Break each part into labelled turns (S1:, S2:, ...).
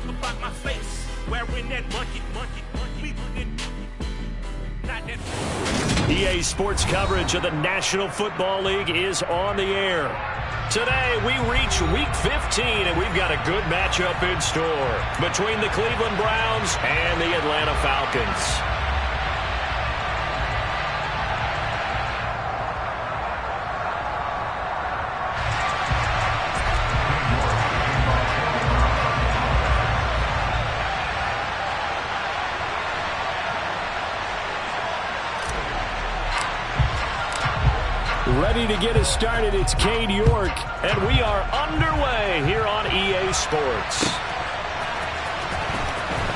S1: about my face. Wearing that monkey. Not that.
S2: EA Sports coverage of the National Football League is on the air. Today, we reach Week 15, and we've got a good matchup in store between the Cleveland Browns and the Atlanta Falcons. Ready to get us started, it's Cade York, and we are underway here on EA Sports.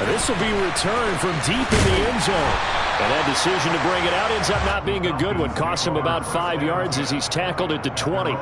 S2: This will be returned from deep in the end zone. And that decision to bring it out ends up not being a good one. Costs him about 5 yards as he's tackled at the 20.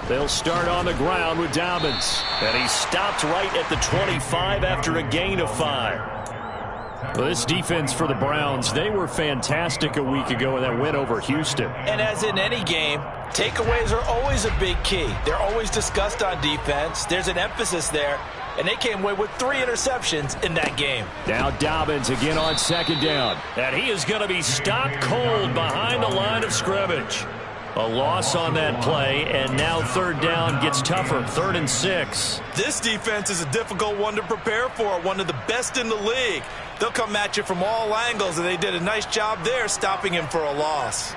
S2: They'll start on the ground with Dobbins. And he stopped right at the 25 after a gain of 5. Well, this defense for the Browns, they were fantastic a week ago in that win over Houston.
S3: And as in any game, takeaways are always a big key. They're always discussed on defense. There's an emphasis there. And they came away with 3 interceptions in that game.
S2: Now Dobbins again on second down. And he is going to be stopped cold behind the line of scrimmage. A loss on that play, and now third down gets tougher, 3rd and 6.
S3: This defense is a difficult one to prepare for, one of the best in the league. They'll come at you from all angles, and they did a nice job there stopping him for a loss.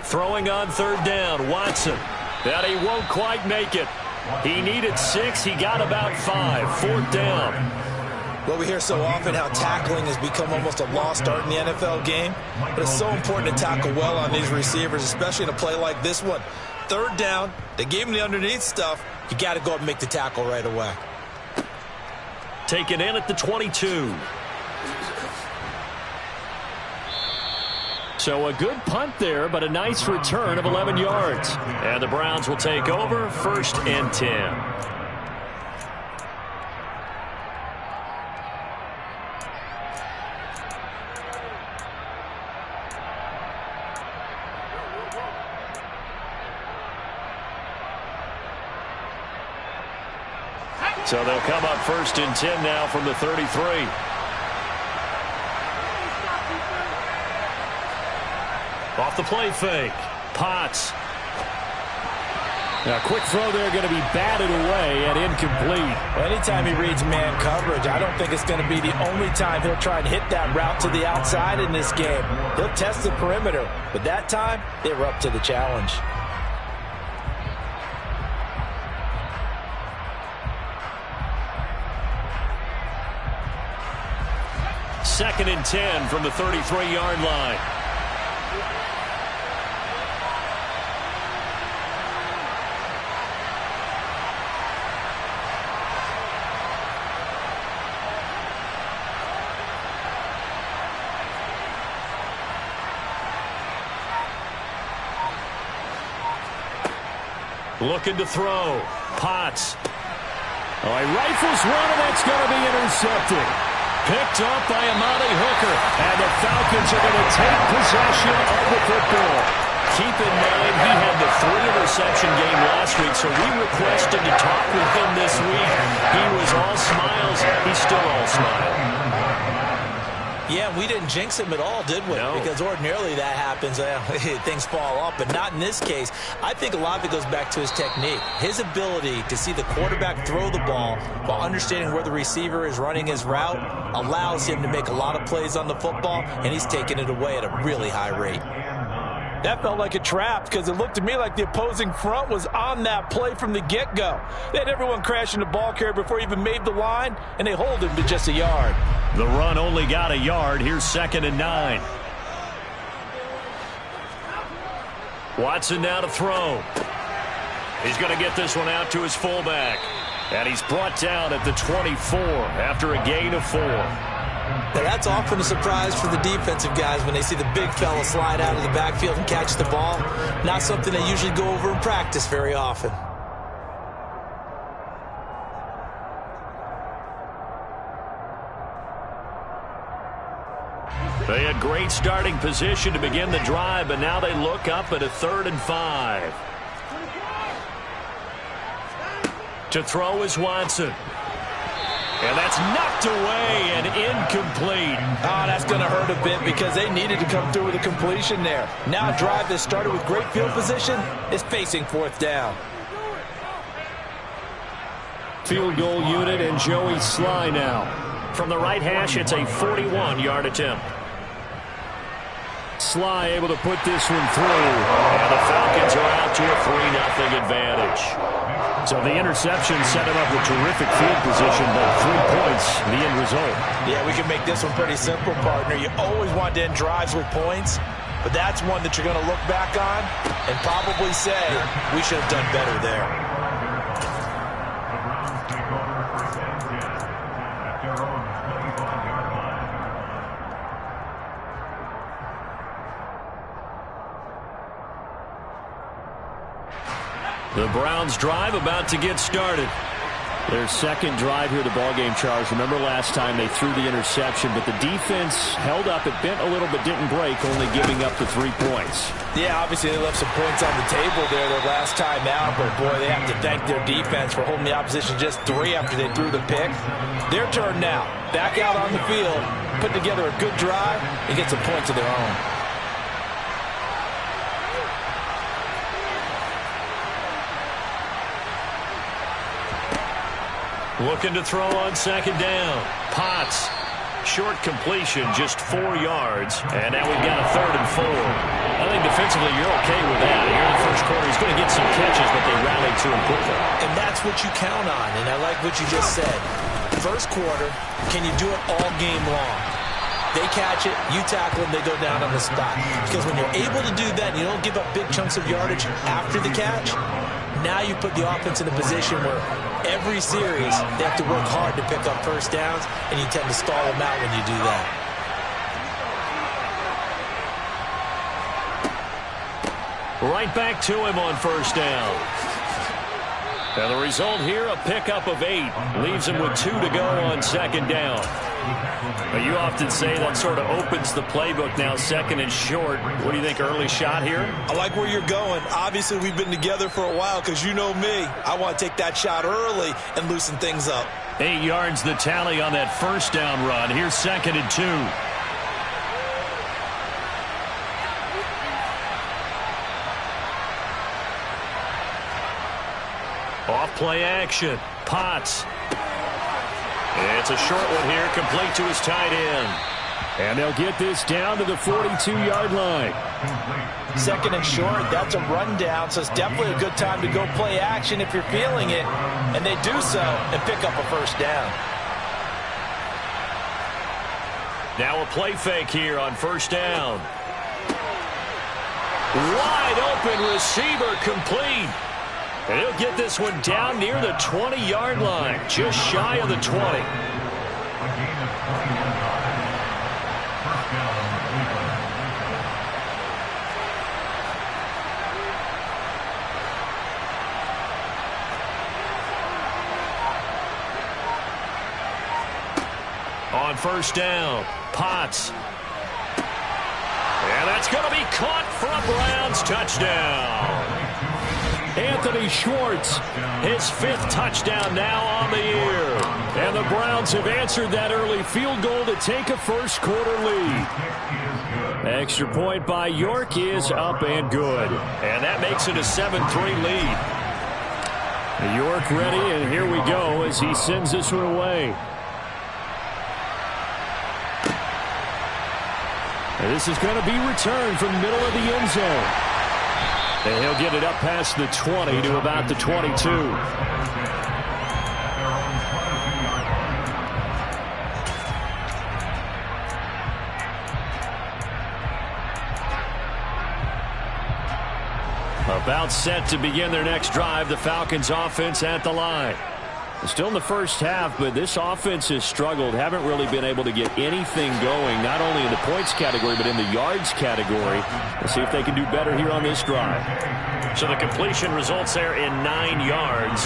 S2: Throwing on third down, Watson. That he won't quite make it. He needed 6, he got about 5, 4th down.
S3: Well, we hear so often how tackling has become almost a lost art in the NFL game. But it's so important to tackle well on these receivers, especially in a play like this one. Third down, they gave him the underneath stuff. You got to go up and make the tackle right away.
S2: Taken in at the 22. So a good punt there, but a nice return of 11 yards. And the Browns will take over, 1st and 10. So they'll come up 1st and 10 now from the 33. Off the play fake. Potts. Now, a quick throw there going to be batted away and incomplete.
S3: Well, anytime he reads man coverage, I don't think it's going to be the only time he'll try and hit that route to the outside in this game. He'll test the perimeter, but that time they were up to the challenge.
S2: 2nd and 10 from the 33-yard line. Looking to throw. Potts. Oh, he rifles one, and that's going to be intercepted. Picked up by Amani Hooker. And the Falcons are going to take possession of the football. Keep in mind, he had the 3-interception game last week, so we requested to talk with him this week. He was all smiles. He's still all smiles.
S3: Yeah, we didn't jinx him at all, did we?
S2: No.
S3: Because ordinarily that happens. Things fall off, but not in this case. I think a lot of it goes back to his technique. His ability to see the quarterback throw the ball while understanding where the receiver is running his route allows him to make a lot of plays on the football, and he's taking it away at a really high rate. That felt like a trap because it looked to me like the opposing front was on that play from the get-go. They had everyone crashing the ball carrier before he even made the line, and they hold him to just a yard.
S2: The run only got a yard. Here's 2nd and 9. Watson now to throw. He's going to get this one out to his fullback. And he's brought down at the 24 after a gain of 4.
S3: Now that's often a surprise for the defensive guys when they see the big fella slide out of the backfield and catch the ball. Not something they usually go over in practice very often.
S2: They had great starting position to begin the drive, but now they look up at a 3rd and 5. To throw is Watson. And that's knocked away and incomplete.
S3: Oh, that's going to hurt a bit because they needed to come through with a completion there. Now a drive that started with great field position is facing 4th down.
S2: Field goal unit and Joey Sly now. From the right hash, it's a 41-yard attempt. Sly able to put this one through. And the Falcons are out to a 3-0 advantage. So the interception set him up with terrific field position, but 3 points, the end result.
S3: Yeah, we can make this one pretty simple, partner. You always want to end drives with points, but that's one that you're going to look back on and probably say, we should have done better there.
S2: The Browns drive about to get started. Their second drive here, the ballgame, Charles. Remember last time they threw the interception, but the defense held up. It bent a little but didn't break, only giving up the 3 points.
S3: Yeah, obviously they left some points on the table there their last time out, but boy, they have to thank their defense for holding the opposition just 3 after they threw the pick. Their turn now. Back out on the field, put together a good drive, and get some points of their own.
S2: Looking to throw on 2nd down. Potts. Short completion, just 4 yards. And now we've got a 3rd and 4. I think defensively you're okay with that. Here in the first quarter, he's going to get some catches, but they rallied to him quickly.
S3: And that's what you count on, and I like what you just said. First quarter, can you do it all game long? They catch it, you tackle them, they go down on the spot. Because when you're able to do that and you don't give up big chunks of yardage after the catch, now you put the offense in a position where every series they have to work hard to pick up first downs, and you tend to stall them out when you do that.
S2: Right back to him on 1st down. And the result here, a pickup of 8. Leaves him with 2 to go on 2nd down. But you often say that sort of opens the playbook now, 2nd and short. What do you think, early shot here?
S3: I like where you're going. Obviously, we've been together for a while because you know me. I want to take that shot early and loosen things up.
S2: 8 yards the tally on that 1st down run. Here's 2nd and 2. Off play action. Potts. It's a short one here, complete to his tight end. And they'll get this down to the 42-yard line.
S3: 2nd and short, that's a rundown, so it's definitely a good time to go play action if you're feeling it. And they do so and pick up a 1st down.
S2: Now a play fake here on 1st down. Wide open receiver complete. And he'll get this one down near the 20-yard line, just shy of the 20. On 1st down, Potts. And that's going to be caught for a Browns touchdown. Anthony Schwartz, his 5th touchdown now on the year. And the Browns have answered that early field goal to take a first quarter lead. Extra point by York is up and good. And that makes it a 7-3 lead. York ready, and here we go as he sends this one away. And this is going to be returned from the middle of the end zone. And he'll get it up past the 20 to about the 22. About set to begin their next drive, the Falcons offense at the line. Still in the first half, but this offense has struggled. Haven't really been able to get anything going, not only in the points category, but in the yards category. We'll see if they can do better here on this drive.
S4: So the completion results there in 9 yards.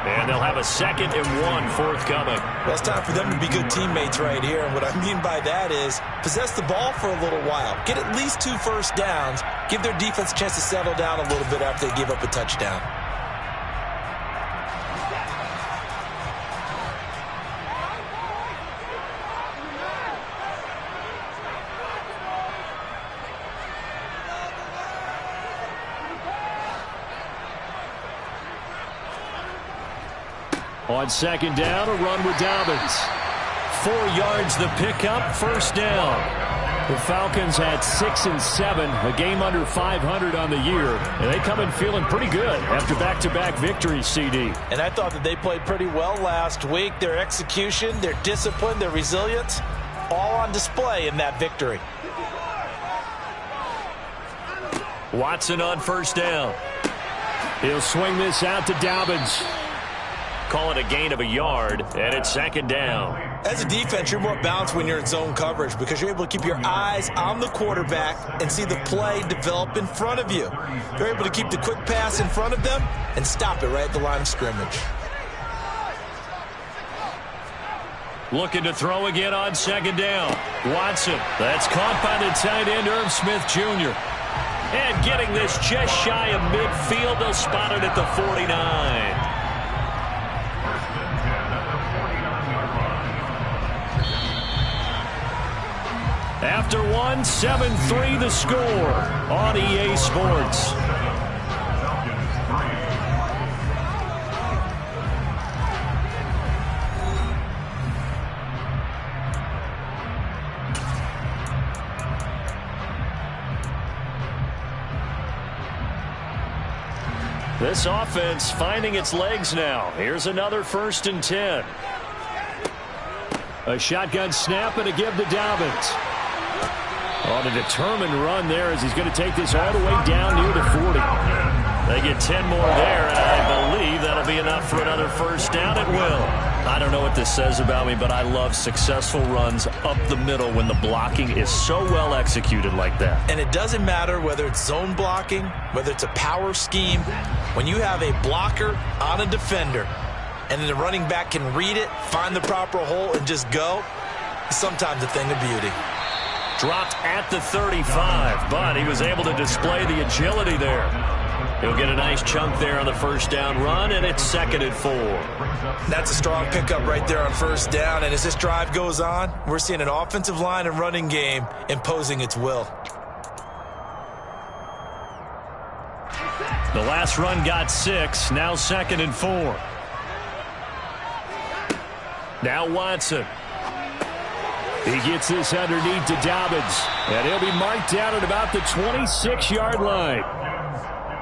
S4: And they'll have a 2nd and 1 forthcoming.
S3: Well, it's time for them to be good teammates right here. And what I mean by that is possess the ball for a little while. Get at least 2 first downs. Give their defense a chance to settle down a little bit after they give up a touchdown.
S2: On 2nd down, a run with Dobbins. 4 yards the pickup, first down. The Falcons had 6 and 7, a game under 500 on the year. And they come in feeling pretty good after back-to-back victories, CD.
S3: And I thought that they played pretty well last week. Their execution, their discipline, their resilience, all on display in that victory.
S2: Watson on first down. He'll swing this out to Dobbins.
S4: Call it a gain of a yard, and it's 2nd down.
S3: As a defense, you're more balanced when you're in zone coverage because you're able to keep your eyes on the quarterback and see the play develop in front of you. You're able to keep the quick pass in front of them and stop it right at the line of scrimmage.
S2: Looking to throw again on 2nd down. Watson. That's caught by the tight end, Irv Smith Jr.
S4: And getting this just shy of midfield, they'll spot it at the 49.
S2: After 1, 7-3 the score on EA Sports. This offense finding its legs now. Here's another 1st and 10. A shotgun snap and a give to Dobbins. On a determined run there as he's going to take this all the way down near the 40.
S4: They get 10 more there, and I believe that'll be enough for another first down. It will.
S2: I don't know what this says about me, but I love successful runs up the middle when the blocking is so well executed like that.
S3: And it doesn't matter whether it's zone blocking, whether it's a power scheme. When you have a blocker on a defender and then the running back can read it, find the proper hole, and just go, it's sometimes a thing of beauty.
S4: Dropped at the 35, but he was able to display the agility there. He'll get a nice chunk there on the first down run, and it's 2nd and 4.
S3: That's a strong pickup right there on first down, and as this drive goes on, we're seeing an offensive line and running game imposing its will.
S2: The last run got 6, now 2nd and 4. Now Watson. He gets this underneath to Dobbins, and he'll be marked down at about the 26-yard line.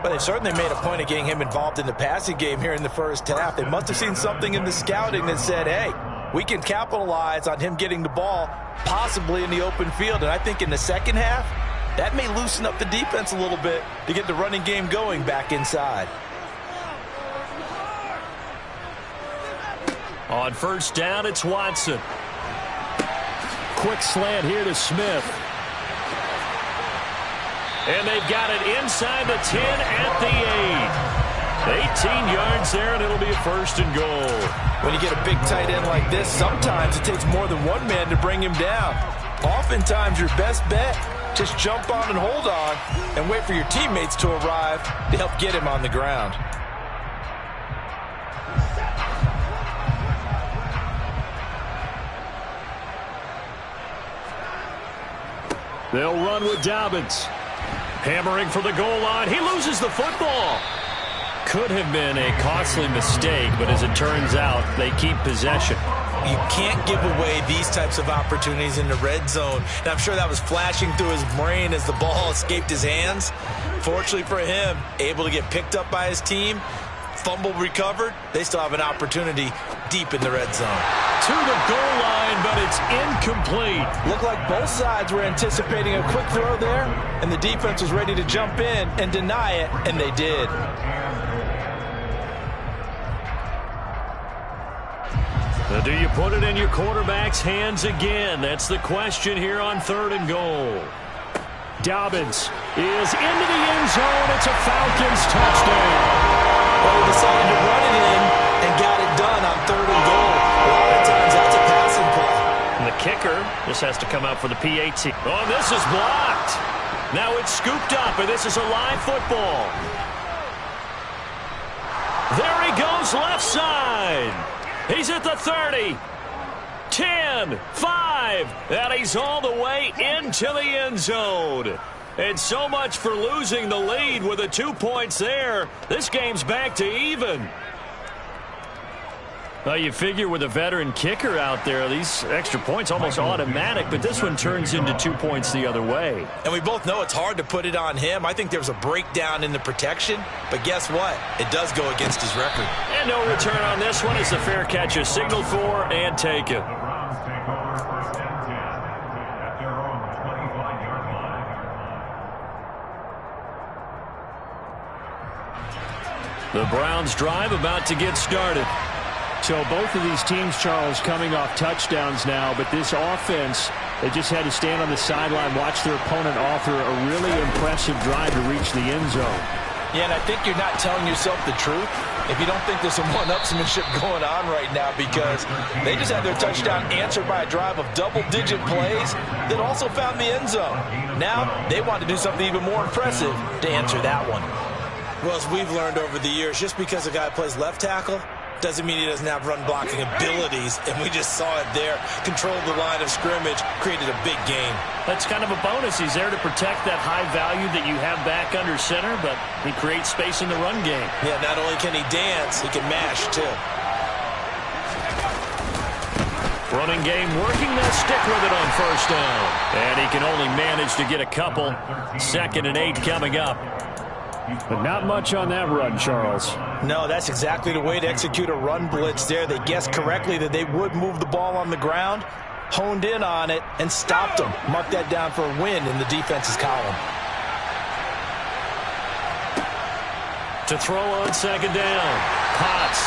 S3: But they certainly made a point of getting him involved in the passing game here in the first half. They must have seen something in the scouting that said, hey, we can capitalize on him getting the ball, possibly in the open field. And I think in the second half, that may loosen up the defense a little bit to get the running game going back inside.
S2: On first down, it's Watson. Quick slant here to Smith.
S4: And they've got it inside the 10 at the 8. 18 yards there, and it'll be a 1st and goal.
S3: When you get a big tight end like this, sometimes it takes more than one man to bring him down. Oftentimes, your best bet, just jump on and hold on and wait for your teammates to arrive to help get him on the ground.
S2: They'll run with Dobbins. Hammering for the goal line. He loses the football. Could have been a costly mistake, but as it turns out, they keep possession.
S3: You can't give away these types of opportunities in the red zone. And I'm sure that was flashing through his brain as the ball escaped his hands. Fortunately for him, able to get picked up by his team, fumble recovered. They still have an opportunity deep in the red zone.
S2: To the goal line, but it's incomplete.
S3: Looked like both sides were anticipating a quick throw there, and the defense was ready to jump in and deny it, and they did.
S4: Do you put it in your quarterback's hands again? That's the question here on 3rd and goal.
S2: Dobbins is into the end zone. It's a Falcons touchdown.
S3: Well, he decided to run it in and got it done on 3rd and goal. A lot of times that's a passing play.
S4: And the kicker just has to come out for the PAT. Oh, and this is blocked. Now it's scooped up, and this is a live football. There he goes left side. He's at the 30. 10, 5, and he's all the way into the end zone. And so much for losing the lead with the 2 points there. This game's back to even. Well, you figure with a veteran kicker out there, these extra points almost automatic, but this one turns into 2 points the other way.
S3: And we both know it's hard to put it on him. I think there's a breakdown in the protection, but guess what? It does go against his record.
S4: And no return on this one as the fair catch is signaled for and taken. The Browns drive about to get started.
S2: So both of these teams, Charles, coming off touchdowns now, but this offense, they just had to stand on the sideline, watch their opponent offer a really impressive drive to reach the end zone.
S3: Yeah, and I think you're not telling yourself the truth if you don't think there's some one-upsmanship going on right now, because they just had their touchdown answered by a drive of double-digit plays that also found the end zone. Now they want to do something even more impressive to answer that one. Well, as we've learned over the years, just because a guy plays left tackle doesn't mean he doesn't have run-blocking abilities, and we just saw it there. Controlled the line of scrimmage, created a big gain.
S4: That's kind of a bonus. He's there to protect that high value that you have back under center, but he creates space in the run game.
S3: Yeah, not only can he dance, he can mash, too.
S4: Running game working. They'll stick with it on 1st down. And he can only manage to get a couple. 2nd and 8 coming up.
S2: But not much on that run, Charles.
S3: No, that's exactly the way to execute a run blitz there. They guessed correctly that they would move the ball on the ground, honed in on it, and stopped them. Mark that down for a win in the defense's column.
S4: To throw on 2nd down. Potts.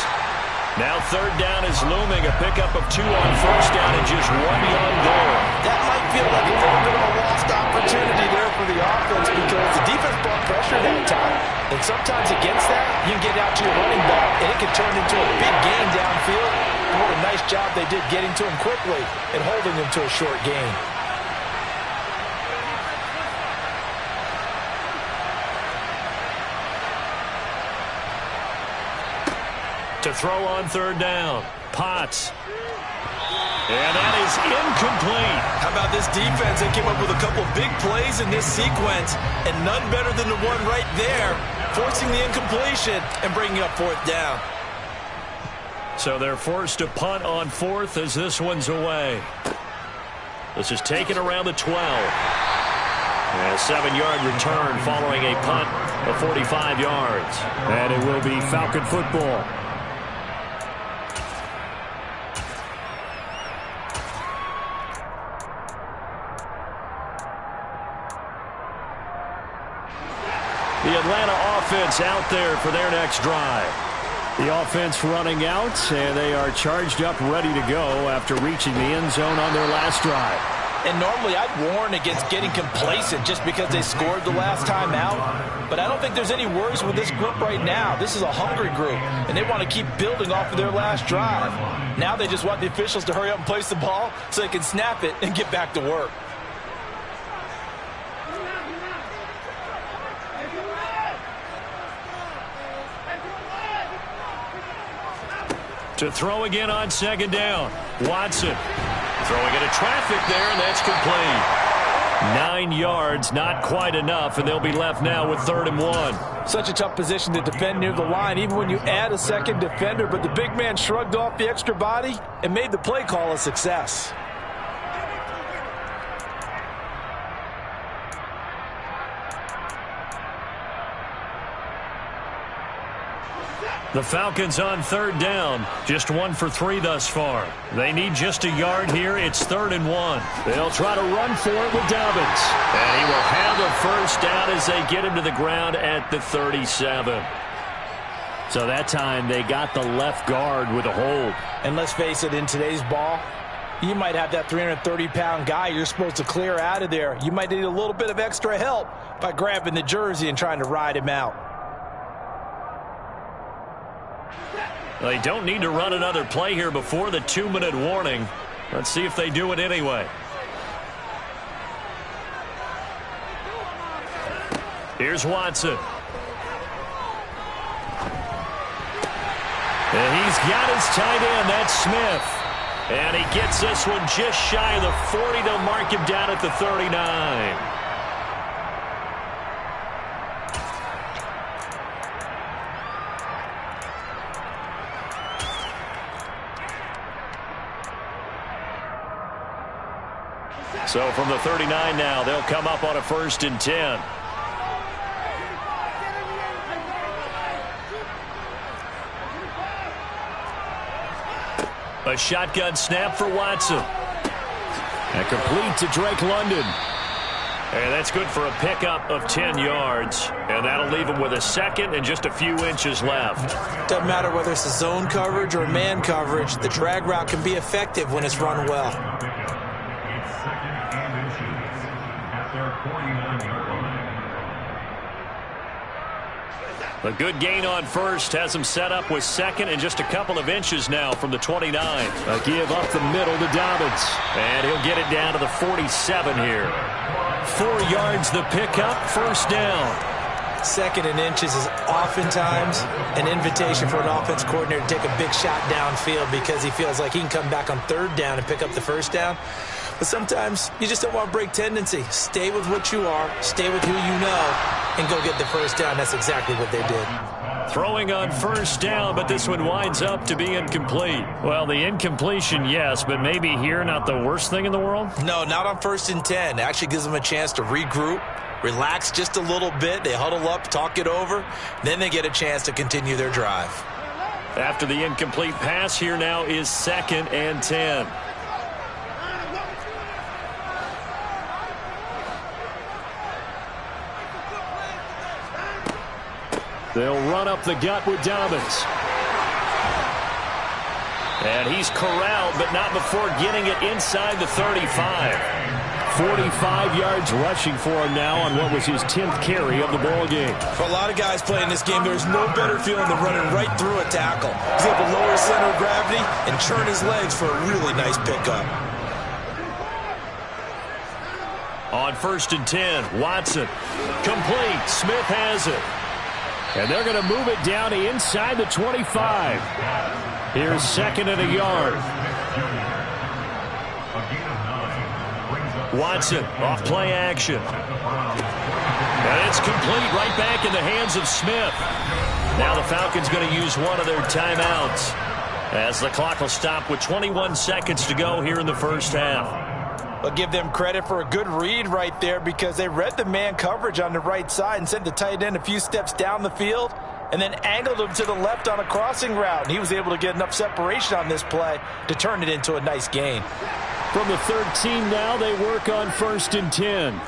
S4: Now 3rd down is looming. A pickup of 2 on 1st down and just 1 yard goal.
S3: That might feel like a little bit of a lost opportunity there for the offense, because the defense brought pressure that time. And sometimes against that, you can get out to your running back, and it can turn into a big gain downfield. And what a nice job they did getting to him quickly and holding him to a short gain.
S4: To throw on 3rd down. Potts. And that is incomplete.
S3: How about this defense? They came up with a couple big plays in this sequence, and none better than the one right there, forcing the incompletion and bringing up 4th down.
S4: So they're forced to punt on 4th as this one's away. This is taken around the 12. And a 7-yard return following a punt of 45 yards.
S2: And it will be Falcon football.
S4: The Atlanta offense out there for their next drive.
S2: The offense running out, and they are charged up, ready to go after reaching the end zone on their last drive.
S3: And normally I'd warn against getting complacent just because they scored the last time out. But I don't think there's any worries with this group right now. This is a hungry group, and they want to keep building off of their last drive. Now they just want the officials to hurry up and place the ball so they can snap it and get back to work.
S4: To throw again on 2nd down. Watson throwing into traffic there, and that's complete. 9 yards, not quite enough, and they'll be left now with 3rd and 1.
S3: Such a tough position to defend near the line, even when you add a second defender, but the big man shrugged off the extra body and made the play call a success.
S4: The Falcons on 3rd down. Just 1 for 3 thus far. They need just a yard here. It's 3rd and 1.
S2: They'll try to run for it with Dobbins.
S4: And he will have the 1st down as they get him to the ground at the 37.
S2: So that time they got the left guard with a hold.
S3: And let's face it, in today's ball, you might have that 330-pound guy you're supposed to clear out of there. You might need a little bit of extra help by grabbing the jersey and trying to ride him out.
S4: They don't need to run another play here before the 2-minute warning. Let's see if they do it anyway. Here's Watson. And he's got his tight end. That's Smith. And he gets this one just shy of the 40 to mark him down at the 39. So from the 39 now, they'll come up on a 1st and 10. A shotgun snap for Watson.
S2: And complete to Drake London.
S4: And that's good for a pickup of 10 yards. And that'll leave him with a second and just a few inches left.
S3: Doesn't matter whether it's a zone coverage or man coverage. The drag route can be effective when it's run well.
S4: A good gain on 1st has him set up with 2nd and just a couple of inches now from the 29.
S2: A give up the middle to Dobbins.
S4: And he'll get it down to the 47 here. 4 yards the pickup, 1st down.
S3: 2nd and inches is oftentimes an invitation for an offense coordinator to take a big shot downfield because he feels like he can come back on 3rd down and pick up the 1st down. But sometimes you just don't want to break tendency. Stay with what you are, stay with who you know, and go get the 1st down. That's exactly what they did.
S4: Throwing on 1st down, but this one winds up to be incomplete.
S2: Well, the incompletion, yes, but maybe here not the worst thing in the world?
S3: No, not on 1st and 10. It actually gives them a chance to regroup, relax just a little bit. They huddle up, talk it over. Then they get a chance to continue their drive.
S4: After the incomplete pass, here now is 2nd and 10.
S2: They'll run up the gut with Dobbins.
S4: And he's corralled, but not before getting it inside the 35.
S2: 45 yards rushing for him now on what was his 10th carry of the ball game.
S3: For a lot of guys playing this game, there's no better feeling than running right through a tackle. He's able to lower his center of gravity and churn his legs for a really nice pickup.
S4: On 1st and 10, Watson. Complete. Smith has it.
S2: And they're going to move it down to inside the 25. Here's 2nd and a yard.
S4: Watson off play action. And it's complete right back in the hands of Smith. Now the Falcons going to use one of their timeouts as the clock will stop with 21 seconds to go here in the 1st half.
S3: I'll give them credit for a good read right there because they read the man coverage on the right side and sent the tight end a few steps down the field and then angled him to the left on a crossing route. And he was able to get enough separation on this play to turn it into a nice gain.
S2: From the 13 now, they work on 1st and 10.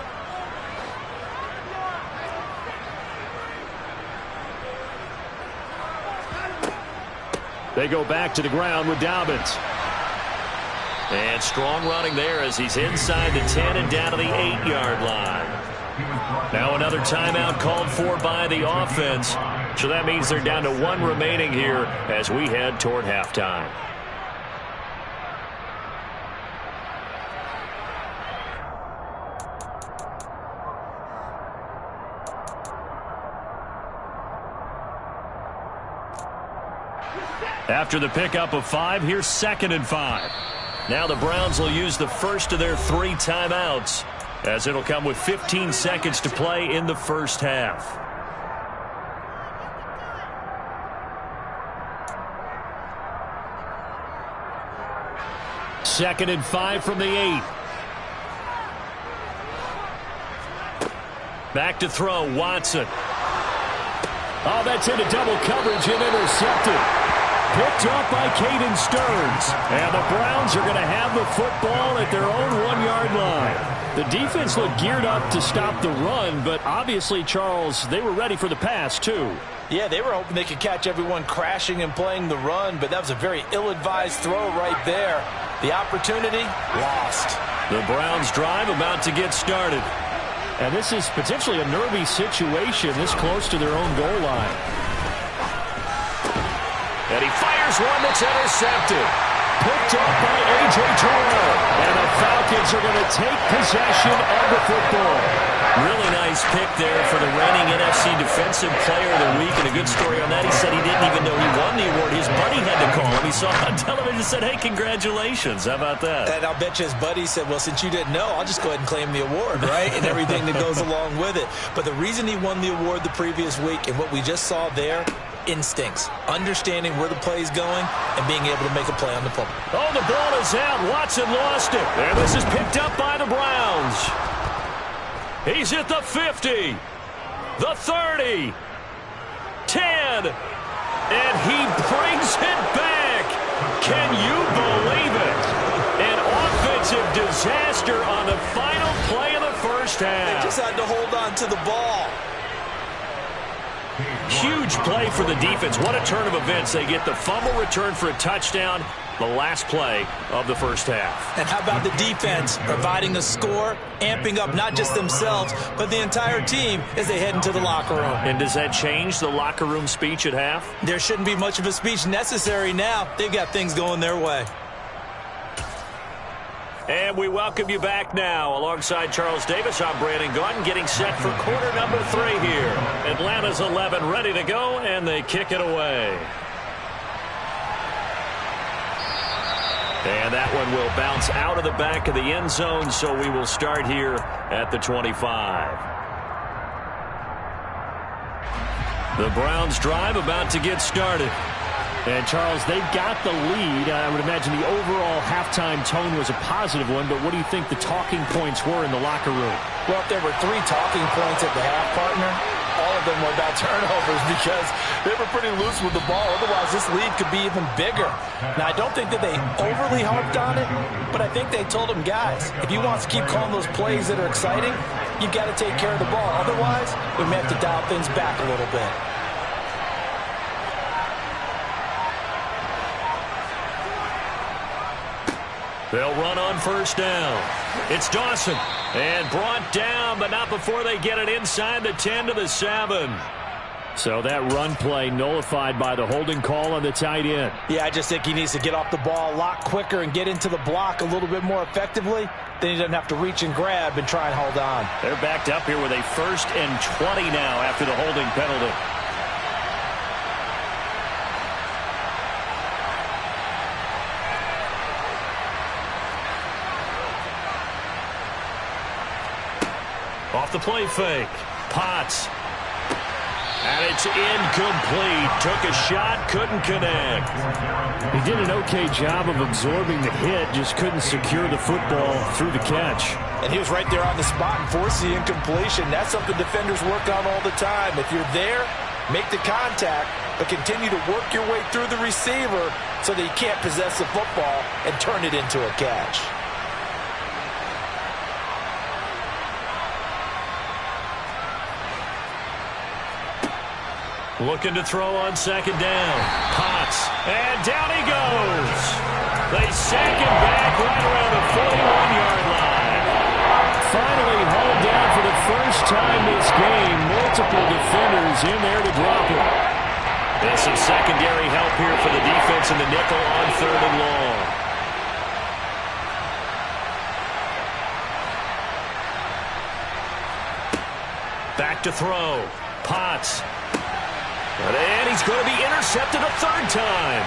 S2: They go back to the ground with Dobbins.
S4: And strong running there as he's inside the 10 and down to the 8-yard line. Now another timeout called for by the offense. So that means they're down to 1 remaining here as we head toward halftime. After the pickup of 5, here's 2nd and 5. Now the Browns will use the first of their 3 timeouts as it'll come with 15 seconds to play in the 1st half.
S2: Second and 5 from the 8.
S4: Back to throw, Watson.
S2: Oh, that's into double coverage and intercepted. Picked off by Caden Stearns. And the Browns are going to have the football at their own 1-yard line. The defense looked geared up to stop the run, but obviously, Charles, they were ready for the pass, too.
S3: Yeah, they were hoping they could catch everyone crashing and playing the run, but that was a very ill-advised throw right there. The opportunity, lost.
S2: The Browns drive about to get started. And this is potentially a nervy situation this close to their own goal line.
S4: And he fires one that's intercepted. Picked up by A.J. Terrell. And the Falcons are going to take possession of the football. Really nice pick there for the reigning NFC Defensive Player of the Week. And a good story on that. He said he didn't even know he won the award. His buddy had to call him. He saw it on television and said, hey, congratulations. How about that?
S3: And I'll bet you his buddy said, well, since you didn't know, I'll just go ahead and claim the award, right? And everything that goes along with it. But the reason he won the award the previous week and what we just saw there, instincts, understanding where the play is going, and being able to make a play on the football.
S4: Oh, the ball is out. Watson lost it. And this is picked up by the Browns. He's at the 50, the 30, 10, and he brings it back. Can you believe it? An offensive disaster on the final play of the first half.
S3: They just had to hold on to the ball.
S4: Huge play for the defense. What a turn of events. They get the fumble return for a touchdown, the last play of the first half.
S3: And how about the defense providing a score, amping up not just themselves, but the entire team as they head into the locker room.
S4: And does that change the locker room speech at half?
S3: There shouldn't be much of a speech necessary now. They've got things going their way.
S4: And we welcome you back now. Alongside Charles Davis, I'm Brandon Gaudin, getting set for quarter number 3 here. Atlanta's 11 ready to go, and they kick it away. And that one will bounce out of the back of the end zone, so we will start here at the 25. The Browns drive about to get started.
S2: And, Charles, they've got the lead. I would imagine the overall halftime tone was a positive one, but what do you think the talking points were in the locker room?
S3: Well, if there were 3 talking points at the half, partner, all of them were about turnovers because they were pretty loose with the ball. Otherwise, this lead could be even bigger. Now, I don't think that they overly harped on it, but I think they told them, guys, if you want to keep calling those plays that are exciting, you've got to take care of the ball. Otherwise, we may have to dial things back a little bit.
S4: They'll run on first down. It's Dawson. And brought down, but not before they get it inside the 10 to the 7.
S2: So that run play nullified by the holding call on the tight end.
S3: Yeah, I just think he needs to get off the ball a lot quicker and get into the block a little bit more effectively. Then he doesn't have to reach and grab and try and hold on.
S4: They're backed up here with a 1st and 20 now after the holding penalty. Off the play fake. Potts. And it's incomplete. Took a shot, couldn't connect.
S2: He did an okay job of absorbing the hit, just couldn't secure the football through the catch.
S3: And he was right there on the spot and forced the incompletion. That's something defenders work on all the time. If you're there, make the contact, but continue to work your way through the receiver so that you can't possess the football and turn it into a catch.
S4: Looking to throw on 2nd down. Potts. And down he goes. They sack him back right around the 41-yard line.
S2: Finally hauled down for the first time this game. Multiple defenders in there to drop him.
S4: And some secondary help here for the defense in the nickel on 3rd and long. Back to throw. Potts. And he's going to be intercepted a 3rd time.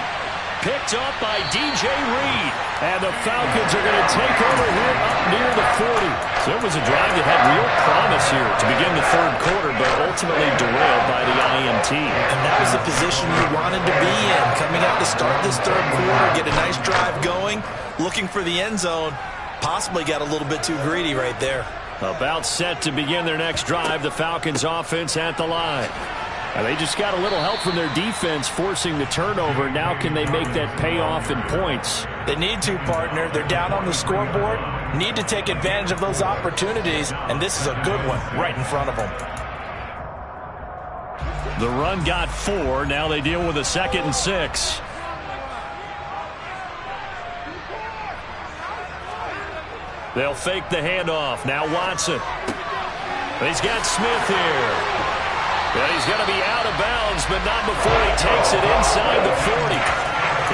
S4: Picked up by D.J. Reed.
S2: And the Falcons are going to take over here up near the 40.
S4: So it was a drive that had real promise here to begin the 3rd quarter, but ultimately derailed by the INT.
S3: And that was the position you wanted to be in. Coming out to start this 3rd quarter, get a nice drive going, looking for the end zone. Possibly got a little bit too greedy right there.
S4: About set to begin their next drive, the Falcons offense at the line.
S2: And they just got a little help from their defense forcing the turnover. Now can they make that pay off in points?
S3: They need to, partner. They're down on the scoreboard. need to take advantage of those opportunities, and this is a good one right in front of them.
S2: The run got 4. Now they deal with a 2nd and 6. They'll fake the handoff. Now Watson. He's got Smith here. And he's going to be out of bounds, but not before he takes it inside the 40.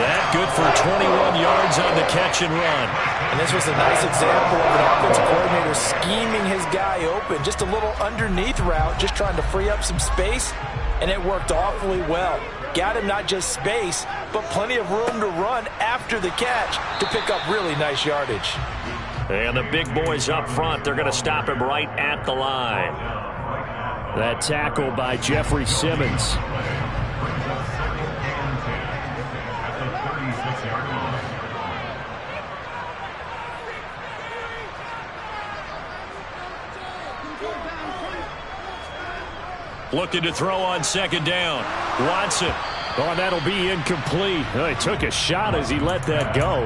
S2: That good for 21 yards on the catch and run.
S3: And this was a nice example of an offensive coordinator scheming his guy open. Just a little underneath route, just trying to free up some space, and it worked awfully well. Got him not just space, but plenty of room to run after the catch to pick up really nice yardage.
S2: And the big boys up front, they're going to stop him right at the line. That tackle by Jeffrey Simmons. Looking to throw on 2nd down. Watson. Oh, that'll be incomplete. Oh, he took a shot as he let that go.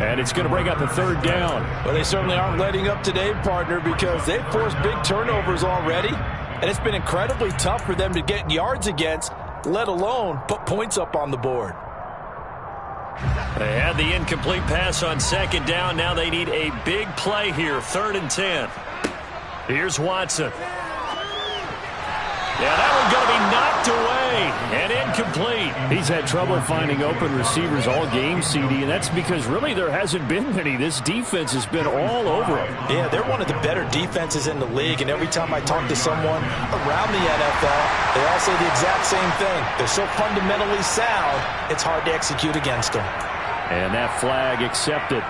S2: And it's going to bring up a 3rd down.
S3: Well, they certainly aren't letting up today, partner, because they've forced big turnovers already. And it's been incredibly tough for them to get yards against, let alone put points up on the board.
S2: They had the incomplete pass on 2nd down. Now they need a big play here, 3rd and 10. Here's Watson. Yeah, that one's going to be knocked away and incomplete. He's had trouble finding open receivers all game, CD, and that's because really there hasn't been many. This defense has been all over him.
S3: Yeah, they're one of the better defenses in the league, and every time I talk to someone around the NFL, they all say the exact same thing. They're so fundamentally sound, it's hard to execute against them.
S2: And that flag accepted.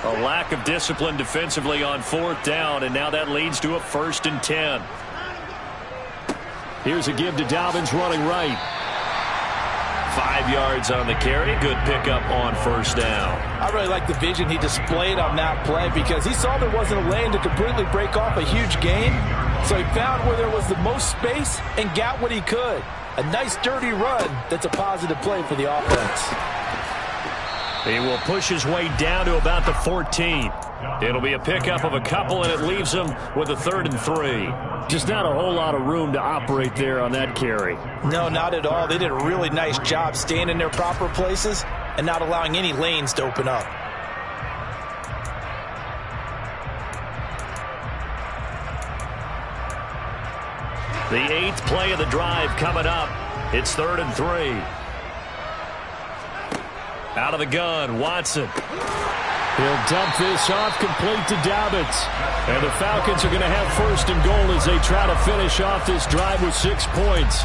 S2: A lack of discipline defensively on 4th down, and now that leads to a 1st and 10. Here's a give to Dobbins running right. 5 yards on the carry. Good pickup on 1st down.
S3: I really like the vision he displayed on that play because he saw there wasn't a lane to completely break off a huge gain. So he found where there was the most space and got what he could. A nice dirty run that's a positive play for the offense.
S2: He will push his way down to about the 14. It'll be a pickup of a couple, and it leaves him with a 3rd and 3. Just not a whole lot of room to operate there on that carry.
S3: No, not at all. They did a really nice job staying in their proper places and not allowing any lanes to open up.
S2: The 8th play of the drive coming up. It's 3rd and 3. Out of the gun, Watson. He'll dump this off complete to Dobbins. And the Falcons are going to have 1st and goal as they try to finish off this drive with 6 points.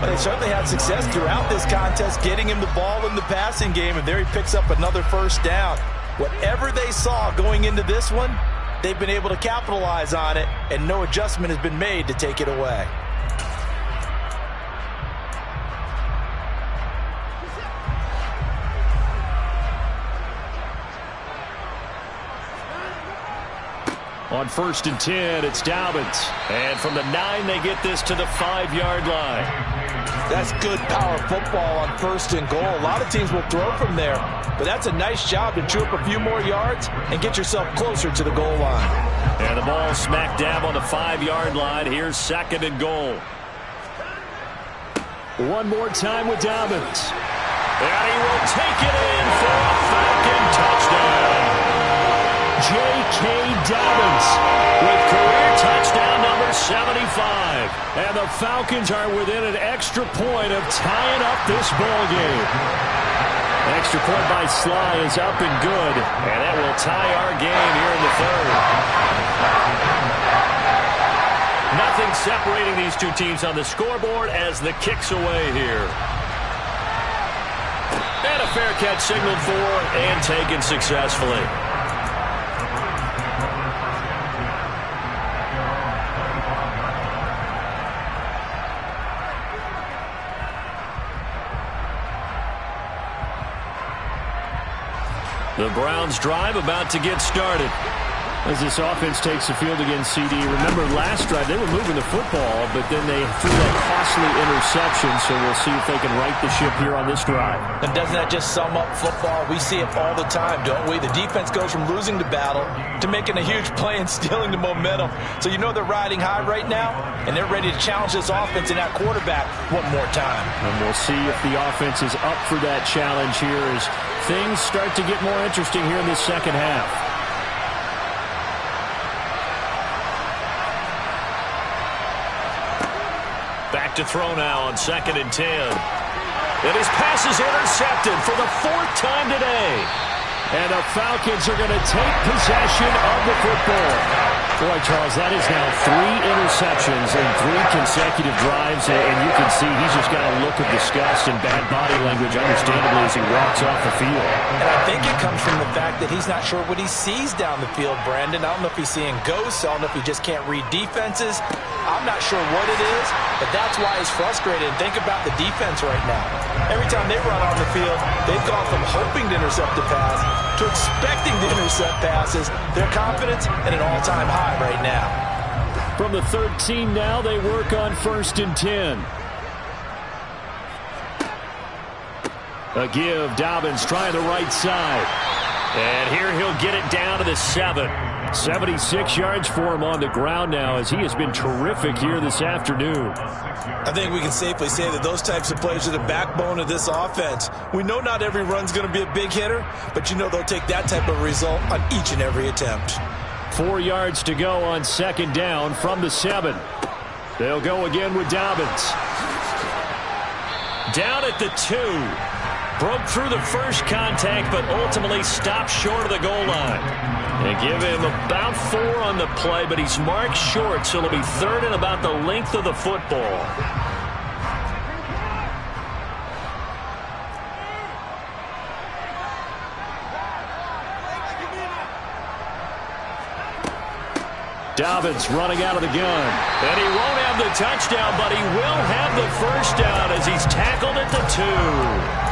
S3: But they certainly had success throughout this contest, getting him the ball in the passing game, and there he picks up another 1st down. Whatever they saw going into this one, they've been able to capitalize on it, and no adjustment has been made to take it away.
S2: On 1st and 10, it's Dobbins. And from the 9, they get this to the 5-yard line.
S3: That's good power football on 1st and goal. A lot of teams will throw from there, but that's a nice job to chew up a few more yards and get yourself closer to the goal line.
S2: And the ball smack dab on the 5-yard line. Here's 2nd and goal. One more time with Dobbins. And he will take it in for a Falcon touchdown. J.K. Dobbins with career touchdown number 75. And the Falcons are within an extra point of tying up this ball game. Extra point by Sly is up and good. And that will tie our game here in the 3rd. Nothing separating these two teams on the scoreboard as the kick's away here. And a fair catch signaled for and taken successfully. The Browns drive about to get started. As this offense takes the field against CD, remember last drive they were moving the football, but then they threw that costly interception, so we'll see if they can right the ship here on this drive.
S3: And doesn't that just sum up football? We see it all the time, don't we? The defense goes from losing the battle to making a huge play and stealing the momentum. So you know they're riding high right now, and they're ready to challenge this offense and that quarterback one more time.
S2: And we'll see if the offense is up for that challenge here as things start to get more interesting here in this second half.
S4: Back to throw now on 2nd and 10. And his pass is intercepted for the 4th time today.
S2: And the Falcons are going to take possession of the football. Boy, Charles, that is now 3 interceptions in 3 consecutive drives, and you can see he's just got a look of disgust and bad body language, understandably, as he walks off the field.
S3: And I think it comes from the fact that he's not sure what he sees down the field, Brandon. I don't know if he's seeing ghosts. I don't know if he just can't read defenses. I'm not sure what it is, but that's why he's frustrated. And think about the defense right now. Every time they run on the field, they've gone from hoping to intercept a pass to expecting to intercept passes. Their confidence at an all-time high right now.
S2: From the 13 now, they work on 1st and 10. A give, Dobbins trying the right side.
S4: And here he'll get it down to the 7.
S2: 76 yards for him on the ground now as he has been terrific here this afternoon.
S3: I think we can safely say that those types of plays are the backbone of this offense. We know not every run's going to be a big hitter, but you know they'll take that type of result on each and every attempt.
S2: 4 yards to go on 2nd down from the 7. They'll go again with Dobbins.
S4: Down at the 2. Broke through the first contact, but ultimately stopped short of the goal line. They give him about 4 on the play, but he's marked short, so it'll be 3rd and about the length of the football.
S2: Dobbins running out of the gun.
S4: And he won't have the touchdown, but he will have the first down as he's tackled at the 2.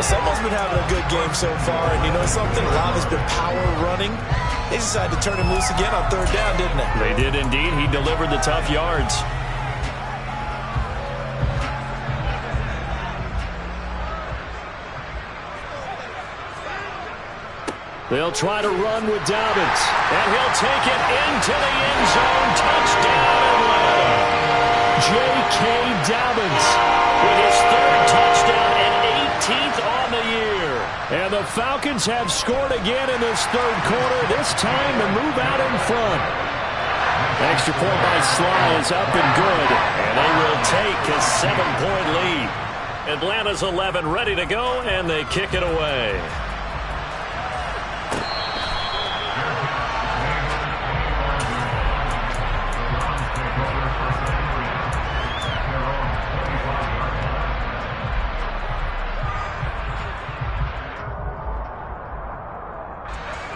S3: Someone's been having a good game so far, and you know something? A lot has been power running. They decided to turn him loose again on 3rd down, didn't they?
S4: They did indeed. He delivered the tough yards.
S2: They'll try to run with Dobbins.
S4: And he'll take it into the end zone. Touchdown, Atlanta.
S2: J.K. Dobbins
S4: with his 3rd touchdown and 18th on the year.
S2: And the Falcons have scored again in this 3rd quarter, this time to move out in front. Extra point by Sly is up and good.
S4: And they will take a 7-point lead. Atlanta's 11 ready to go, and they kick it away.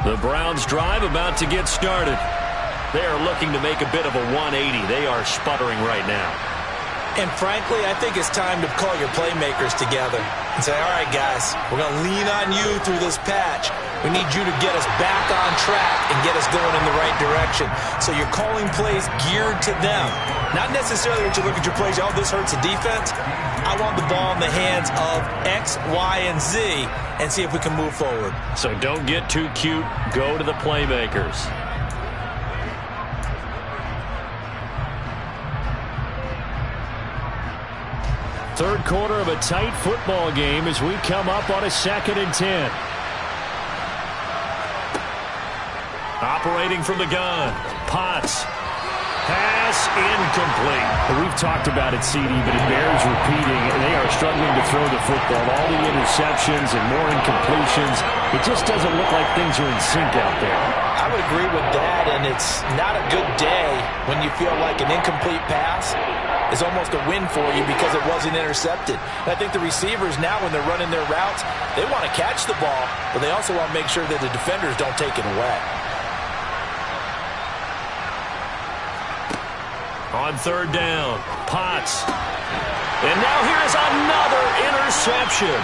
S4: The Browns drive about to get started. They are looking to make a bit of a 180. They are sputtering right now.
S3: And frankly, I think it's time to call your playmakers together and say, all right, guys, we're going to lean on you through this patch. We need you to get us back on track and get us going in the right direction. So you're calling plays geared to them. Not necessarily that you look at your plays, oh, this hurts the defense. I want the ball in the hands of X, Y, and Z and see if we can move forward.
S4: So don't get too cute. Go to the playmakers.
S2: Third quarter of a tight football game as we come up on a 2nd and 10.
S4: Operating from the gun. Potts. Pass incomplete.
S2: We've talked about it, CD, but it bears repeating. They are struggling to throw the football. All the interceptions and more incompletions. It just doesn't look like things are in sync out there.
S3: I would agree with that, and it's not a good day when you feel like an incomplete pass is almost a win for you because it wasn't intercepted. And I think the receivers now, when they're running their routes, they want to catch the ball, but they also want to make sure that the defenders don't take it away.
S4: On 3rd down, Potts. And now here is another interception.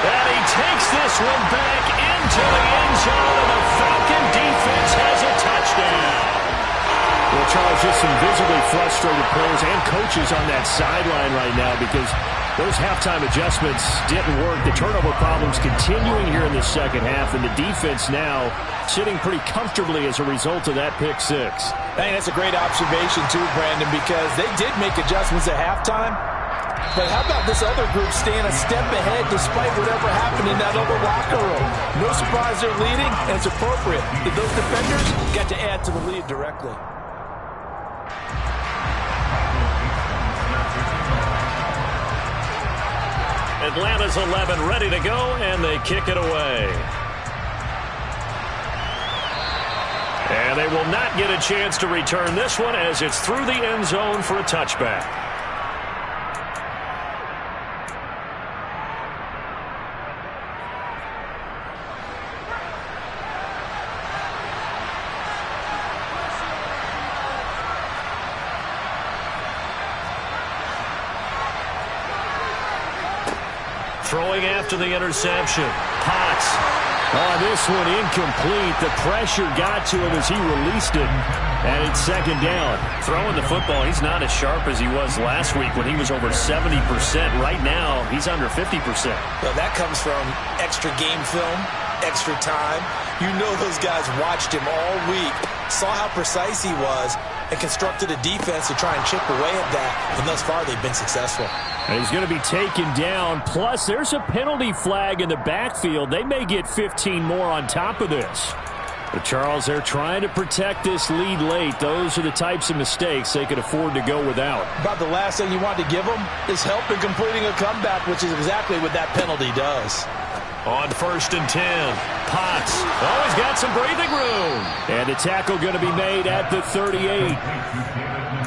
S4: And he takes this one back into the end zone, and the Falcon defense has a touchdown.
S2: Well, Charles, just some visibly frustrated players and coaches on that sideline right now because those halftime adjustments didn't work. The turnover problems continuing here in the second half, and the defense now sitting pretty comfortably as a result of that pick six.
S3: I think that's a great observation, too, Brandon, because they did make adjustments at halftime. But how about this other group staying a step ahead despite whatever happened in that other locker room? No surprise they're leading, and it's appropriate that those defenders got to add to the lead directly.
S4: Atlanta's 11 ready to go, and they kick it away. And they will not get a chance to return this one as it's through the end zone for a touchback. Throwing after the interception. Potts.
S2: Oh, this one incomplete. The pressure got to him as he released it. And it's second down.
S4: Throwing the football, he's not as sharp as he was last week when he was over 70%. Right now, he's under 50%.
S3: Well, that comes from extra game film, extra time. You know those guys watched him all week, saw how precise he was, and constructed a defense to try and chip away at that. And thus far, they've been successful.
S2: And he's going to be taken down. Plus, there's a penalty flag in the backfield. They may get 15 more on top of this. But, Charles, they're trying to protect this lead late. Those are the types of mistakes they could afford to go without.
S3: About the last thing you want to give them is help in completing a comeback, which is exactly what that penalty does.
S4: On 1st and 10, Potts. Oh, he's got some breathing room.
S2: And the tackle going to be made at the 38.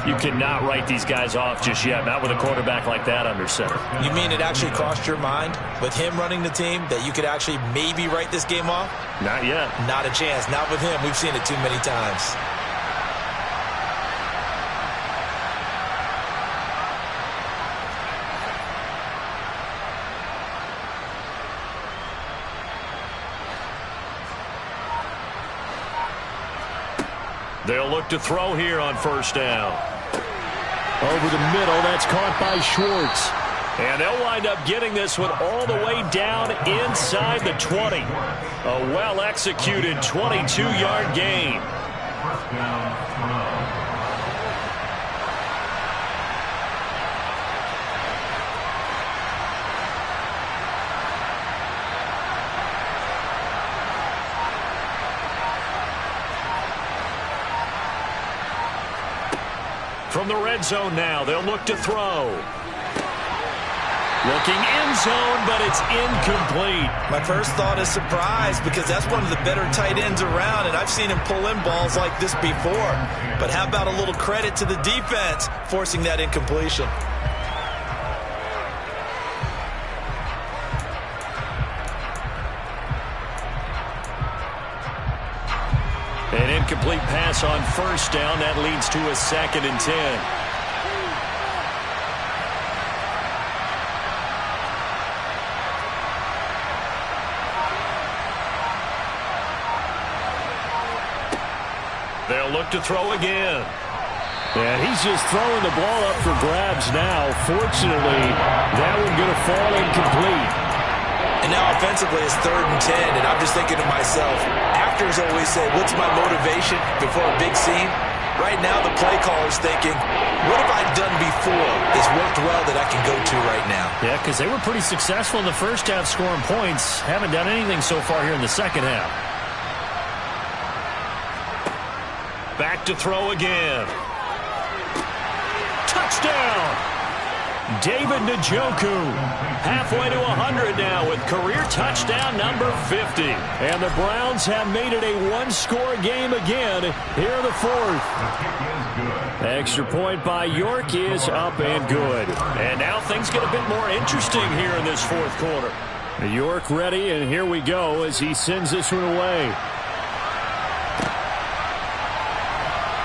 S4: You cannot write these guys off just yet, not with a quarterback like that under center.
S3: You mean it actually crossed your mind with him running the team that you could actually maybe write this game off?
S4: Not yet.
S3: Not a chance. Not with him. We've seen it too many times.
S4: They'll look to throw here on 1st down.
S2: Over the middle, that's caught by Schwartz.
S4: And they'll wind up getting this one all the way down inside the 20. A well-executed 22-yard gain. From the red zone now, they'll look to throw. Looking end zone, but it's incomplete.
S3: My first thought is surprise because that's one of the better tight ends around, and I've seen him pull in balls like this before. But how about a little credit to the defense forcing that incompletion?
S4: An incomplete pass on 1st down. That leads to a 2nd and 10. They'll look to throw again.
S2: And he's just throwing the ball up for grabs now. Fortunately, that one going to fall incomplete.
S3: And now offensively it's 3rd and 10, and I'm just thinking to myself, actors always say, what's my motivation before a big scene? Right now the play caller's thinking, what have I done before that's worked well that I can go to right now?
S2: Yeah, because they were pretty successful in the first half scoring points. Haven't done anything so far here in the second half.
S4: Back to throw again. Touchdown! David Njoku, halfway to 100 now with career touchdown number 50.
S2: And the Browns have made it a one-score game again here in the 4th. Extra point by York is up and good.
S4: And now things get a bit more interesting here in this 4th quarter.
S2: York ready, and here we go as he sends this one away.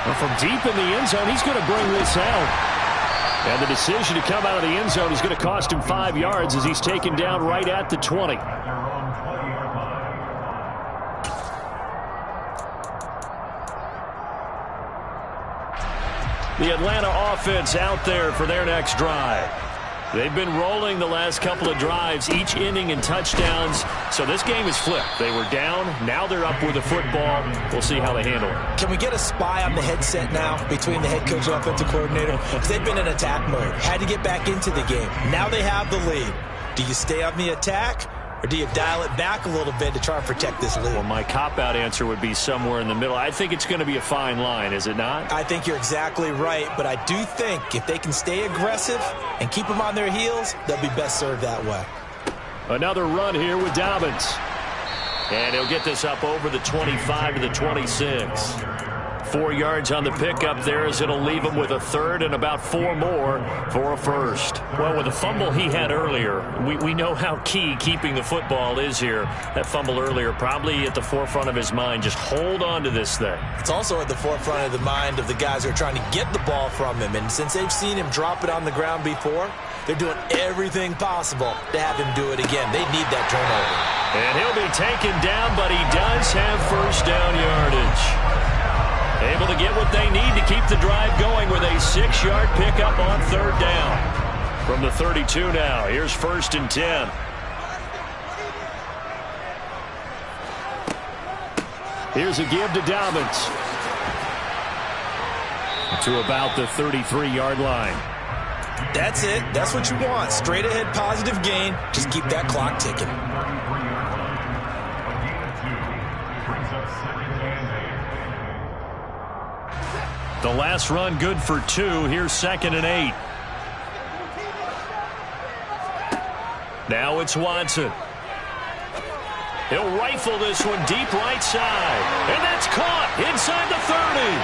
S2: Well, from deep in the end zone, he's going to bring this out. And the decision to come out of the end zone is going to cost him 5 yards as he's taken down right at the 20. The Atlanta offense out there for their next drive. They've been rolling the last couple of drives, each ending in touchdowns. So this game is flipped. They were down. Now they're up with the football. We'll see how they handle it.
S3: Can we get a spy on the headset now between the head coach and offensive coordinator? Because they've been in attack mode. Had to get back into the game. Now they have the lead. Do you stay on the attack? Or do you dial it back a little bit to try and protect this lead?
S2: Well, my cop-out answer would be somewhere in the middle. I think it's going to be a fine line, is it not?
S3: I think you're exactly right, but I do think if they can stay aggressive and keep them on their heels, they'll be best served that way.
S2: Another run here with Dobbins. And he'll get this up over the 25 to the 26. 4 yards on the pickup there as it'll leave him with a third and about 4 more for a first. Well, with the fumble he had earlier, we know how key keeping the football is here. That fumble earlier probably at the forefront of his mind. Just hold on to this thing.
S3: It's also at the forefront of the mind of the guys who are trying to get the ball from him. And since they've seen him drop it on the ground before, they're doing everything possible to have him do it again. They need that turnover.
S2: And he'll be taken down, but he does have first down yardage. Able to get what they need to keep the drive going with a 6-yard pickup on third down. From the 32 now, here's 1st and 10. Here's a give to Dobbins. To about the 33-yard line.
S3: That's it. That's what you want. Straight ahead positive gain. Just keep that clock ticking.
S2: The last run good for 2. Here's 2nd and 8. Now it's Watson. He'll rifle this one deep right side. And that's caught inside the 30.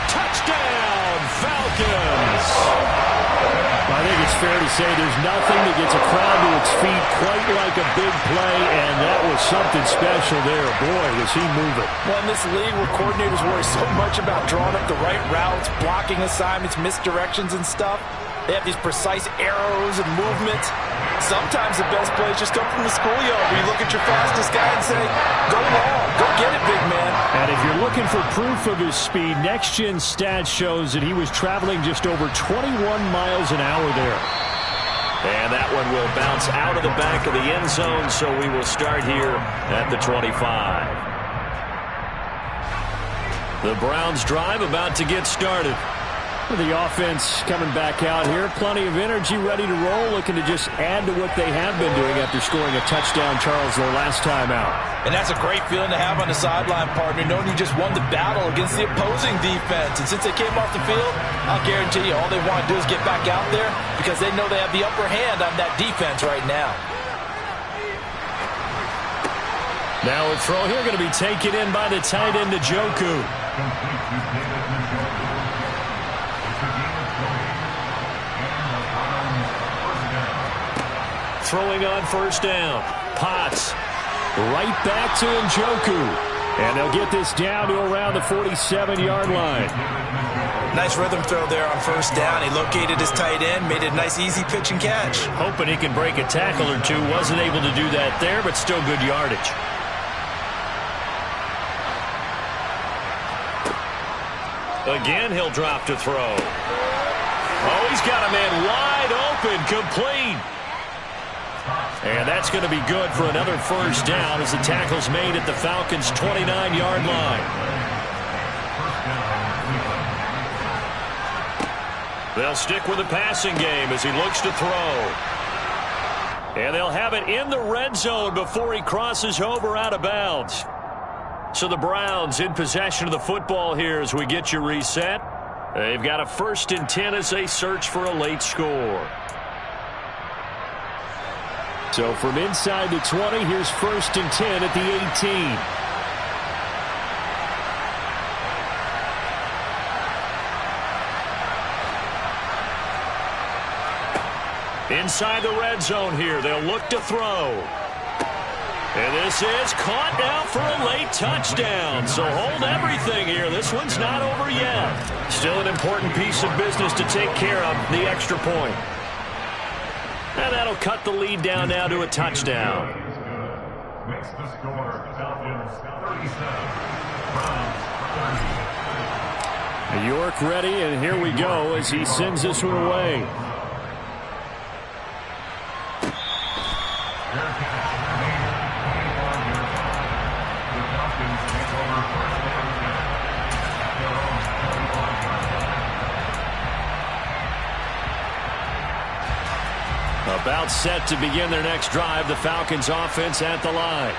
S2: Touchdown, Falcons. I think it's fair to say there's nothing that gets a crowd to its feet quite like a big play, and that was something special there. Boy, was he moving.
S5: Well, in this league where coordinators worry so much about drawing up the right routes, blocking assignments, misdirections and stuff, they have these precise arrows and movements. Sometimes the best plays just come from the schoolyard where you look at your fastest guy and say, go long, go get it, big man.
S2: And if you're looking for proof of his speed, Next Gen Stats shows that he was traveling just over 21 miles an hour there. And that one will bounce out of the back of the end zone, so we will start here at the 25. The Browns drive about to get started. The offense coming back out here. Plenty of energy, ready to roll, looking to just add to what they have been doing after scoring a touchdown, Charles, their last time out.
S3: And that's a great feeling to have on the sideline, partner, knowing you just won the battle against the opposing defense. And since they came off the field, I'll guarantee you all they want to do is get back out there because they know they have the upper hand on that defense right now.
S2: Now a throw here going to be taken in by the tight end, Njoku. Throwing on first down. Potts right back to Njoku. And they'll get this down to around the 47-yard line.
S3: Nice rhythm throw there on first down. He located his tight end, made it a nice easy pitch and catch.
S2: Hoping he can break a tackle or two. Wasn't able to do that there, but still good yardage. Again, he'll drop to throw. Oh, he's got a man wide open, complete. And that's going to be good for another first down as the tackle's made at the Falcons' 29-yard line. They'll stick with the passing game as he looks to throw. And they'll have it in the red zone before he crosses over out of bounds. So the Browns in possession of the football here as we get you reset. They've got a 1st and 10 as they search for a late score. So from inside the 20, here's 1st and 10 at the 18. Inside the red zone here, they'll look to throw. And this is caught now for a late touchdown. So hold everything here. This one's not over yet. Still an important piece of business to take care of, the extra point. And that'll cut the lead down now to a touchdown.
S6: Makes the score Falcons 37, Browns 30.
S2: York ready, and here we go as he sends this one away. About set to begin their next drive, the Falcons offense at the line.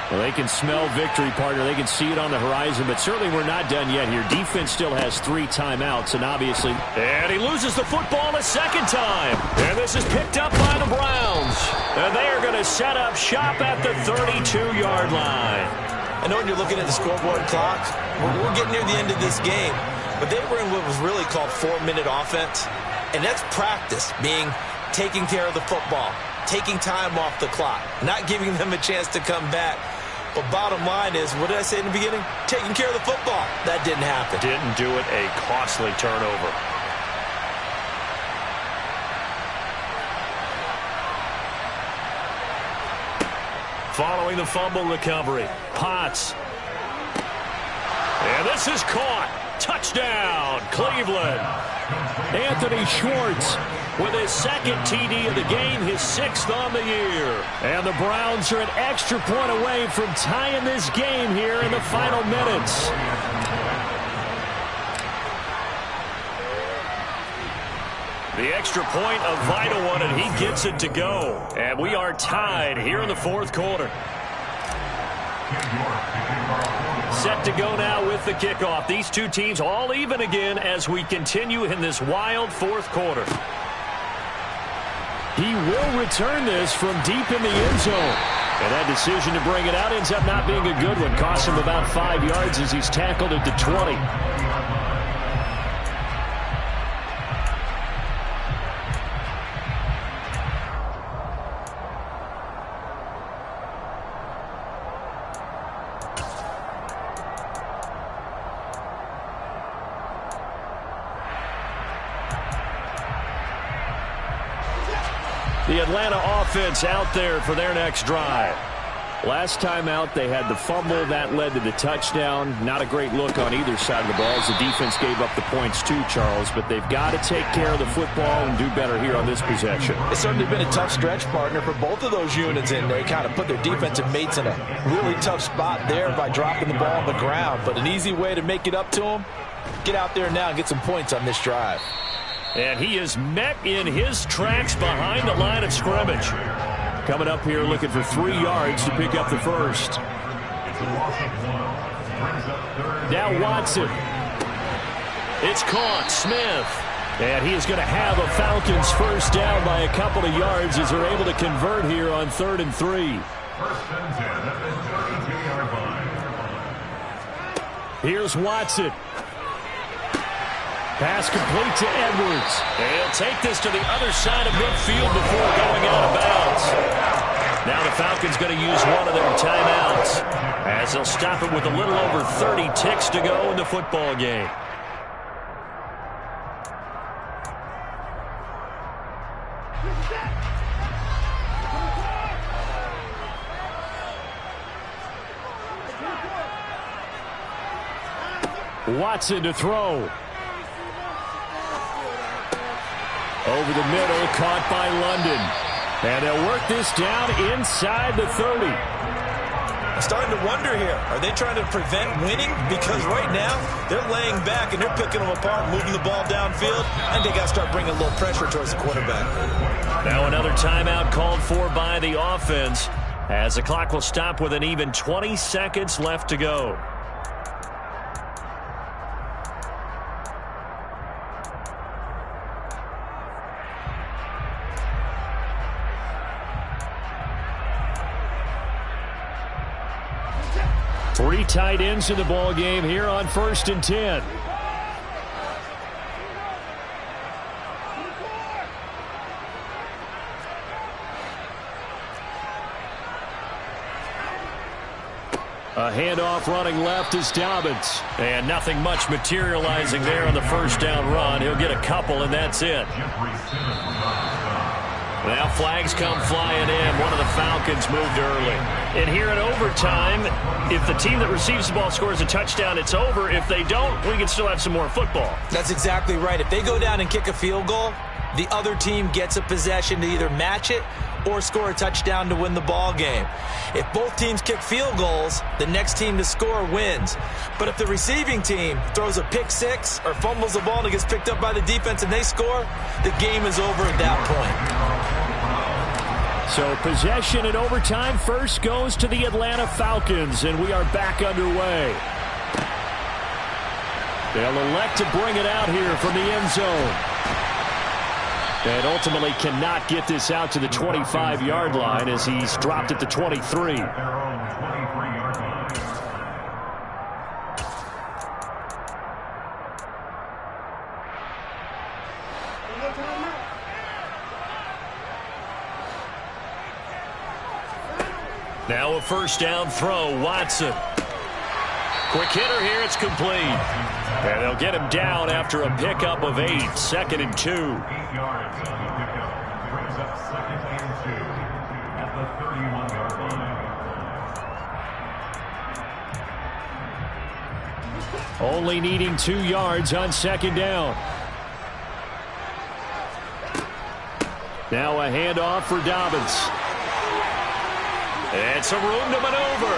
S2: Well, they can smell victory, partner. They can see it on the horizon, but certainly we're not done yet here. Defense still has 3 timeouts, and obviously...
S4: And he loses the football a second time. And this is picked up by the Browns. And they are going to set up shop at the 32-yard line.
S3: I know when you're looking at the scoreboard clock, we're getting near the end of this game, but they were in what was really called 4-minute offense, and that's practice, being taking care of the football, taking time off the clock, not giving them a chance to come back. But bottom line is, what did I say in the beginning? Taking care of the football. That didn't happen.
S4: Didn't do it. A costly turnover. Following the fumble recovery, Potts. And this is caught. Touchdown, Cleveland.
S2: Anthony Schwartz
S4: with his second TD of the game, his 6th on the year.
S2: And the Browns are an extra point away from tying this game here in the final minutes.
S4: The extra point, a vital one, and he gets it to go. And we are tied here in the 4th quarter. Set to go now with the kickoff. These two teams all even again as we continue in this wild 4th quarter.
S2: He will return this from deep in the end zone. And that decision to bring it out ends up not being a good one. Costs him about 5 yards as he's tackled at the 20. The Atlanta offense out there for their next drive. Last time out, they had the fumble. That led to the touchdown. Not a great look on either side of the ball as the defense gave up the points too, Charles. But they've got to take care of the football and do better here on this possession.
S5: It's certainly been a tough stretch, partner, for both of those units, and they kind of put their defensive mates in a really tough spot there by dropping the ball on the ground. But an easy way to make it up to them, get out there now and get some points on this drive.
S4: And he is met in his tracks behind the line of scrimmage.
S2: Coming up here looking for 3 yards to pick up the first. Now Watson. It's caught. Smith. And he is going to have a Falcons first down by a couple of yards as they're able to convert here on 3rd and 3.
S6: First and 10 at the 32-yard line.
S2: Here's Watson. Pass complete to Edwards.
S4: And he'll take this to the other side of midfield before going out of bounds. Now the Falcons going to use one of their timeouts as they'll stop it with a little over 30 ticks to go in the football game.
S2: Watson to throw. Over the middle, caught by London. And they'll work this down inside the 30.
S3: I'm starting to wonder here, are they trying to prevent winning? Because right now, they're laying back and they're picking them apart, moving the ball downfield, and they got to start bringing a little pressure towards the quarterback.
S4: Now another timeout called for by the offense as the clock will stop with an even 20 seconds left to go.
S2: Three tight ends in the ball game here on 1st and 10. A handoff running left is Dobbins.
S4: And nothing much materializing there on the first down run. He'll get a couple, and that's it. Now flags come flying in. One of the Falcons moved early.
S2: And here in overtime, if the team that receives the ball scores a touchdown, it's over. If they don't, we can still have some more football.
S3: That's exactly right. If they go down and kick a field goal, the other team gets a possession to either match it or score a touchdown to win the ball game. If both teams kick field goals, the next team to score wins. But if the receiving team throws a pick six or fumbles the ball and it gets picked up by the defense and they score, the game is over at that point.
S2: So possession in overtime first goes to the Atlanta Falcons, and we are back underway. They'll elect to bring it out here from the end zone. And ultimately cannot get this out to the 25-yard line as he's dropped at the 23.
S4: Now a first down throw, Watson. Quick hitter here, it's complete. And they'll get him down after a pickup of 8, 2nd and 2.
S6: 8 yards on the pickup. Brings up 2nd and 2 at the 31-yard line.
S2: Only needing 2 yards on 2nd down. Now a handoff for Dobbins.
S4: It's a room to maneuver.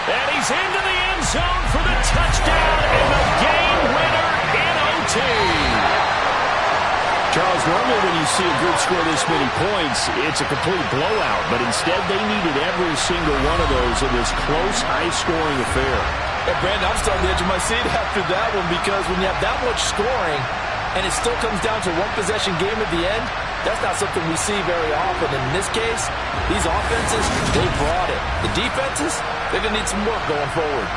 S4: And he's into the end zone for the touchdown and the game winner in OT.
S2: Charles, normally when you see a group score this many points, it's a complete blowout. But instead, they needed every single one of those in this close, high-scoring affair.
S5: Hey, Brandon, I'm still on the edge of my seat after that one because when you have that much scoring and it still comes down to one possession game at the end, that's not something we see very often. And in this case, these offenses, they brought it. The defenses, they're going to need some work going forward.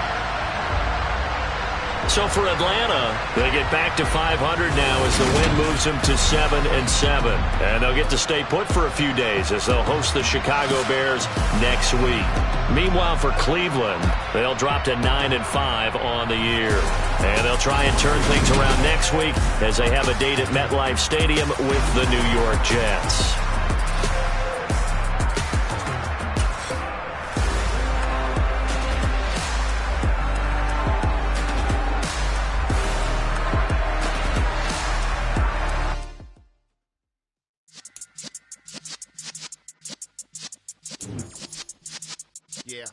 S4: So for Atlanta, they get back to 500 now as the win moves them to 7-7. And they'll get to stay put for a few days as they'll host the Chicago Bears next week. Meanwhile, for Cleveland, they'll drop to 9-5 on the year. And they'll try and turn things around next week as they have a date at MetLife Stadium with the New York Jets.
S7: Yeah.